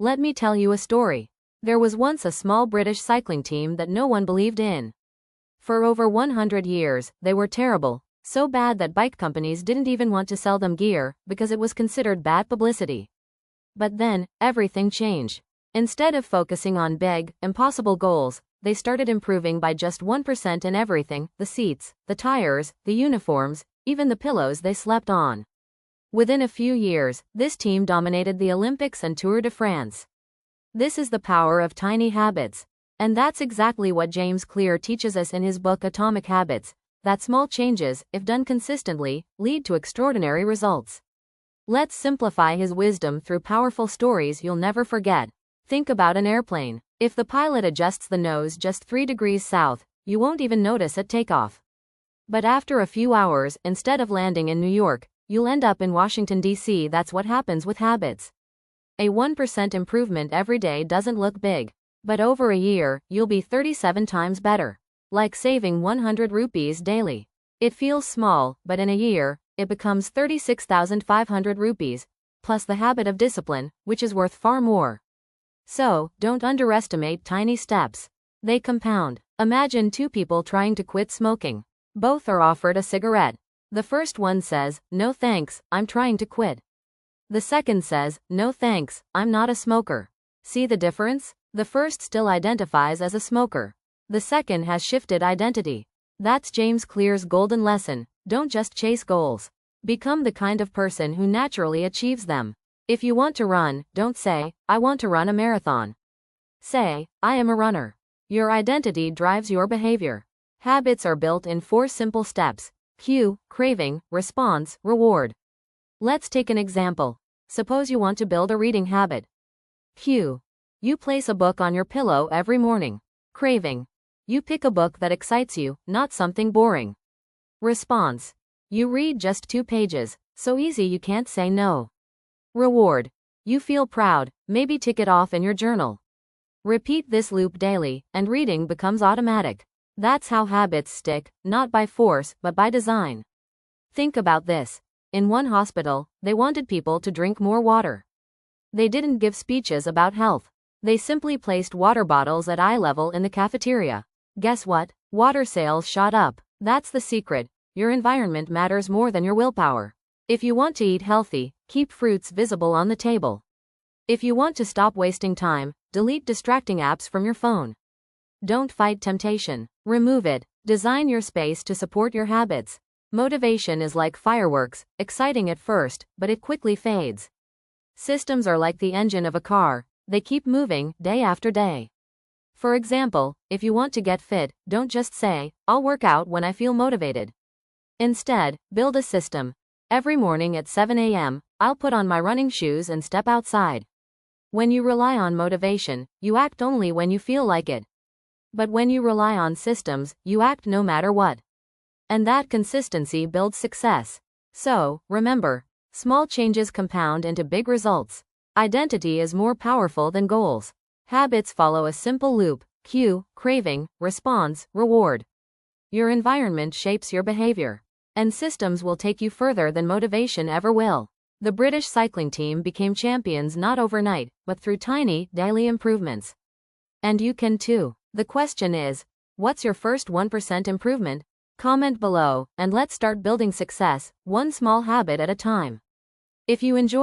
Let me tell you a story. There was once a small British cycling team that no one believed in. For over 100 years, they were terrible, so bad that bike companies didn't even want to sell them gear because it was considered bad publicity. But then, everything changed. Instead of focusing on big, impossible goals, they started improving by just 1% in everything: the seats, the tires, the uniforms, even the pillows they slept on. Within a few years, this team dominated the Olympics and Tour de France. This is the power of tiny habits. And that's exactly what James Clear teaches us in his book Atomic Habits, that small changes, if done consistently, lead to extraordinary results. Let's simplify his wisdom through powerful stories you'll never forget. Think about an airplane. If the pilot adjusts the nose just 3 degrees south, you won't even notice at takeoff. But after a few hours, instead of landing in New York, you'll end up in Washington, D.C. That's what happens with habits. A 1% improvement every day doesn't look big, but over a year, you'll be 37 times better. Like saving 100 rupees daily. It feels small, but in a year, it becomes 36,500 rupees, plus the habit of discipline, which is worth far more. So, don't underestimate tiny steps. They compound. Imagine two people trying to quit smoking. Both are offered a cigarette. The first one says, "No thanks, I'm trying to quit." The second says, "No thanks, I'm not a smoker." See the difference? The first still identifies as a smoker. The second has shifted identity. That's James Clear's golden lesson. Don't just chase goals. Become the kind of person who naturally achieves them. If you want to run, don't say, "I want to run a marathon." Say, "I am a runner." Your identity drives your behavior. Habits are built in 4 simple steps: cue, craving, response, reward. Let's take an example. Suppose you want to build a reading habit. Cue. You place a book on your pillow every morning. Craving. You pick a book that excites you, not something boring. Response. You read just 2 pages, so easy you can't say no. Reward. You feel proud, maybe tick it off in your journal. Repeat this loop daily, and reading becomes automatic. That's how habits stick, not by force, but by design. Think about this. In one hospital, they wanted people to drink more water. They didn't give speeches about health. They simply placed water bottles at eye level in the cafeteria. Guess what? Water sales shot up. That's the secret. Your environment matters more than your willpower. If you want to eat healthy, keep fruits visible on the table. If you want to stop wasting time, delete distracting apps from your phone. Don't fight temptation. Remove it. Design your space to support your habits. Motivation is like fireworks, exciting at first, but it quickly fades. Systems are like the engine of a car. They keep moving, day after day. For example, if you want to get fit, don't just say, "I'll work out when I feel motivated." Instead, build a system. Every morning at 7 a.m., I'll put on my running shoes and step outside. When you rely on motivation, you act only when you feel like it. But when you rely on systems, you act no matter what. And that consistency builds success. So, remember, small changes compound into big results. Identity is more powerful than goals. Habits follow a simple loop: cue, craving, response, reward. Your environment shapes your behavior. And systems will take you further than motivation ever will. The British cycling team became champions not overnight, but through tiny, daily improvements. And you can too. The question is, what's your first 1% improvement? Comment below, and let's start building success, one small habit at a time. If you enjoy